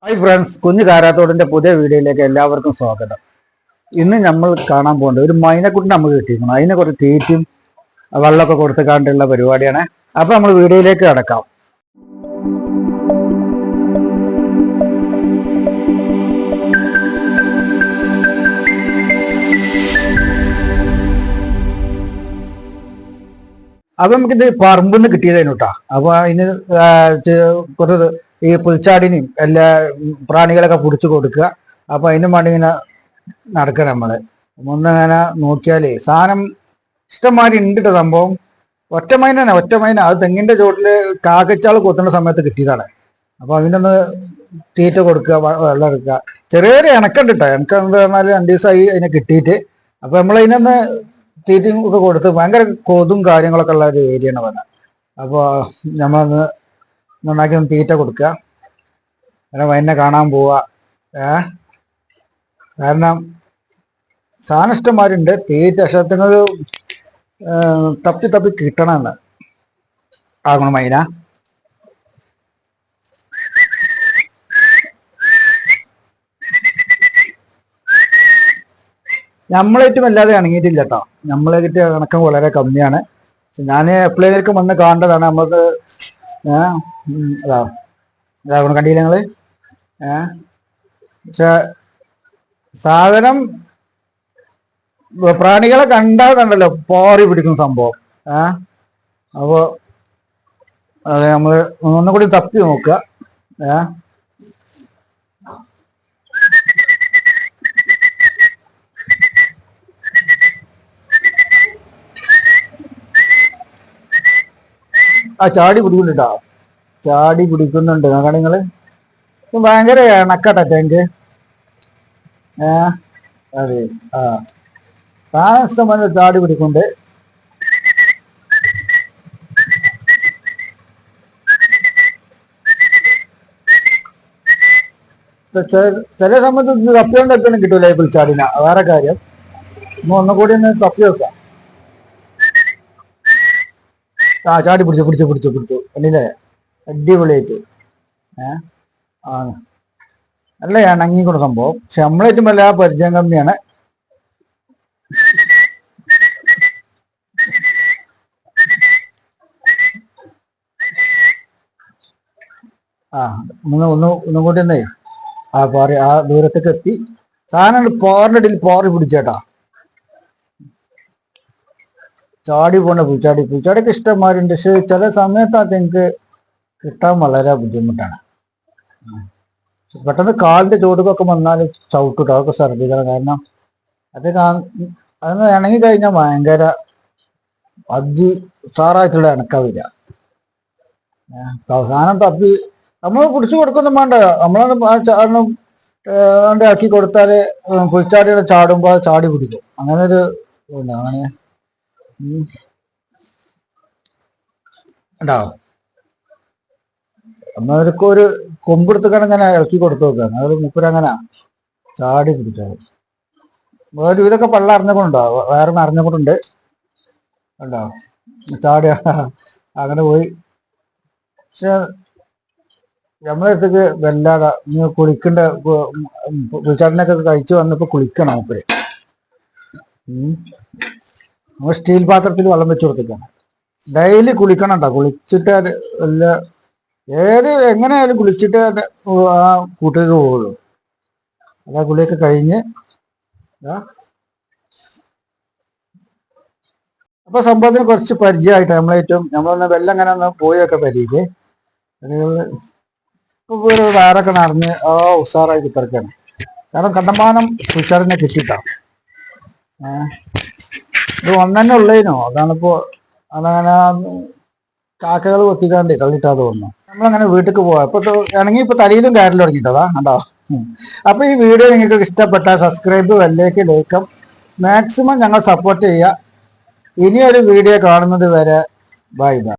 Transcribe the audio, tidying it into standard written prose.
Hi friends, കുഞ്ഞു കാരാത്തോടിന്റെ പുതിയ വീഡിയോയിലേക്ക് എല്ലാവർക്കും സ്വാഗതം. ഇന്ന് നമ്മൾ കാണാൻ പോകുന്നത് ഒരു മൈനക്കുട്ടിനെ നമുക്ക് കിട്ടിയിരിക്കണം. അതിനെ കുറച്ച് തീറ്റും വെള്ളമൊക്കെ കൊടുത്തുകാണ്ടുള്ള പരിപാടിയാണ്. അപ്പൊ നമ്മൾ വീഡിയോയിലേക്ക് കടക്കാം. അപ്പൊ നമുക്കിത് പറമ്പിൽ നിന്ന് കിട്ടിയതായിരുന്നു കേട്ടോ. അപ്പൊ അതിന് കുറച്ച് ഈ പുൽച്ചാടിനെയും എല്ലാ പ്രാണികളൊക്കെ പിടിച്ചു കൊടുക്കുക. അപ്പൊ അതിനും വേണ്ടി ഇങ്ങനെ നടക്കണം നമ്മള്. ഒന്നിങ്ങനെ നോക്കിയാലേ സാധനം ഇഷ്ടംമാതിരി ഉണ്ട് കേട്ടോ. സംഭവം ഒറ്റമൈന അത് തെങ്ങിന്റെ ചോട്ടില് കാക്കച്ചാൾ കൊത്തുന്ന സമയത്ത് കിട്ടിയതാണ്. അപ്പൊ അതിനൊന്ന് തീറ്റ കൊടുക്കുക, വെള്ളം എടുക്കുക. ചെറിയൊരു ഇണക്കുണ്ട് കേട്ടോ. ഇണക്കെന്ന് പറഞ്ഞാൽ 2 ദിവസമായി അതിനെ കിട്ടിയിട്ട്. അപ്പൊ നമ്മൾ അതിനൊന്ന് തീറ്റയും ഒക്കെ കൊടുത്ത് ഭയങ്കര കൊതും കാര്യങ്ങളൊക്കെ ഉള്ള ഒരു ഏരിയയാണ് പറഞ്ഞത്. അപ്പോൾ നമ്മളൊന്ന് നന്നാക്കി ഒന്ന് തീറ്റ കൊടുക്കുക, അങ്ങനെ വൈനെ കാണാൻ പോവുക. കാരണം സാധനം ഇഷ്ടംമാരുണ്ട്. തീറ്റ അക്ഷരങ്ങൾ തപ്പി കിട്ടണമെന്ന് ആകണം മൈന. നമ്മളേറ്റും വല്ലാതെ ഇണങ്ങിയിട്ടില്ല കേട്ടോ. നമ്മളെ കിട്ടിയ കണക്കം വളരെ കമ്മിയാണ്. ഞാൻ എപ്പോഴേക്കും വന്ന് കാണേണ്ടതാണ്. നമുക്ക് കണ്ടില്ല നിങ്ങള്. പക്ഷെ സാധനം പ്രാണികളെ കണ്ടാൽ കണ്ടല്ലോ പോറി പിടിക്കുന്ന സംഭവം. അപ്പോ അത് നമ്മള് ഒന്നുകൂടി തപ്പി നോക്കുക. ചാടി പിടിക്കുന്നുണ്ടോ? ചാടി പിടിക്കുന്നുണ്ട്. നോക്കാം നിങ്ങള്. ഭയങ്കര ഇണക്കട്ടെ ടാങ്ക്. അതെ, സാധനം ഇഷ്ടംപോലെ ചാടി പിടിക്കുന്നുണ്ട്. ചില സമയത്ത് തപ്പിയൊന്നും കിട്ടൂല ഈ പുൽച്ചാടിന. വേറെ കാര്യം. ഒന്നുകൂടി ഒന്ന് തപ്പി വെക്കാം. ചാടി പിടിച്ചു അല്ലേ? അടിപൊളിയായിട്ട്. നല്ല ഇണങ്ങിക്കൊണ്ട് സംഭവം. പക്ഷെ നമ്മളേറ്റും വല്ല പരിചയം കമ്മിയാണ്. ഒന്നും കൂടി ഒന്നേ ആ ദൂരത്തേക്ക് എത്തി. സാധനം പോറിന്റെ ഇടയിൽ പോറി പിടിച്ചേട്ടാ. ചാടി പോണ പുൽച്ചാടിക്ക് ഇഷ്ടംമാരുണ്ട്. പക്ഷെ ചില സമയത്ത് അതെനിക്ക് കിട്ടാൻ വളരെ ബുദ്ധിമുട്ടാണ്. പെട്ടെന്ന് കാലിന്റെ ചോടുക്കൊക്കെ വന്നാൽ ചവിട്ടിട്ടോ, അതൊക്കെ ശ്രദ്ധിക്കണം. കാരണം അതൊന്ന് ഇണങ്ങി കഴിഞ്ഞാൽ ഭയങ്കര ഉഷാറായിട്ടുള്ള ഇണക്ക വരിക. അവസാനം തപ്പി നമ്മൾ പിടിച്ചു കൊടുക്കൊന്നും വേണ്ട. നമ്മളൊന്ന് ആക്കി കൊടുത്താല് പുൽച്ചാടിയുടെ ചാടുമ്പോ ചാടി പിടിക്കും. അങ്ങനെ ഒരു അങ്ങനെ ഉണ്ടാവും. നമ്മളൊക്കെ ഒരു കൊമ്പെടുത്തൊക്കെ അങ്ങനെ ഇറക്കി കൊടുത്തു നോക്കുകയാണ്. അതൊരു മുപ്പരങ്ങനെ ചാടി പിടിച്ചത്. ഒരു ഇതൊക്കെ പള്ള അറിഞ്ഞുകൊണ്ടുണ്ടോ, വേറെ അറിഞ്ഞുകൊണ്ടുണ്ട് ഉണ്ടോ. ചാടി അങ്ങനെ പോയി. പക്ഷെ നമ്മളെ അടുത്തേക്ക് വല്ലാതെ കുളിക്കണ്ട. പുൽച്ചാടിനൊക്കെ കഴിച്ചു വന്നപ്പോ കുളിക്കണം മൂപ്പര്. നമ്മൾ സ്റ്റീൽ പാത്രത്തിൽ വെള്ളം വെച്ച് കൊടുത്തേക്കാണ്. ഡെയിലി കുളിക്കണം കേട്ടോ. കുളിച്ചിട്ട് വല്ല എങ്ങനെയായാലും കുളിച്ചിട്ട് ആ കൂട്ടിലേക്ക് പോവുള്ളൂ. അതാ കുളിയൊക്കെ കഴിഞ്ഞ് അപ്പൊ സംഭവത്തിന് കുറച്ച് പരിചയമായിട്ട് നമ്മളൊന്ന് വെള്ളം അങ്ങനെ ഒന്ന് പോയൊക്കെ പരിചയ ഇപ്പൊ വയറൊക്കെ നിറഞ്ഞ് ഉഷാറായി കുത്തിറക്കാണ്. കാരണം കണ്ടമാനം പുൽച്ചാടിനെ കിട്ടിയിട്ടാ. ഇത് ഒന്നെ ഉള്ളതിനോ അതാണിപ്പോ. അതങ്ങനെ കാക്കകൾ കൊത്തിക്കാണ്ട് തള്ളിട്ടാ തോന്നുന്നു. നമ്മളങ്ങനെ വീട്ടിലേക്ക് പോവാ. ഇപ്പൊ തലയിലും കയറിൽ തുടങ്ങിയിട്ടതാ കണ്ടോ. അപ്പൊ ഈ വീഡിയോ നിങ്ങൾക്ക് ഇഷ്ടപ്പെട്ടാൽ സബ്സ്ക്രൈബ്, ബെല്ലേക്ക്, ലൈക്കും മാക്സിമം ഞങ്ങൾ സപ്പോർട്ട് ചെയ്യുക. ഇനിയൊരു വീഡിയോ കാണുന്നത് വരെ ബൈ ബൈ.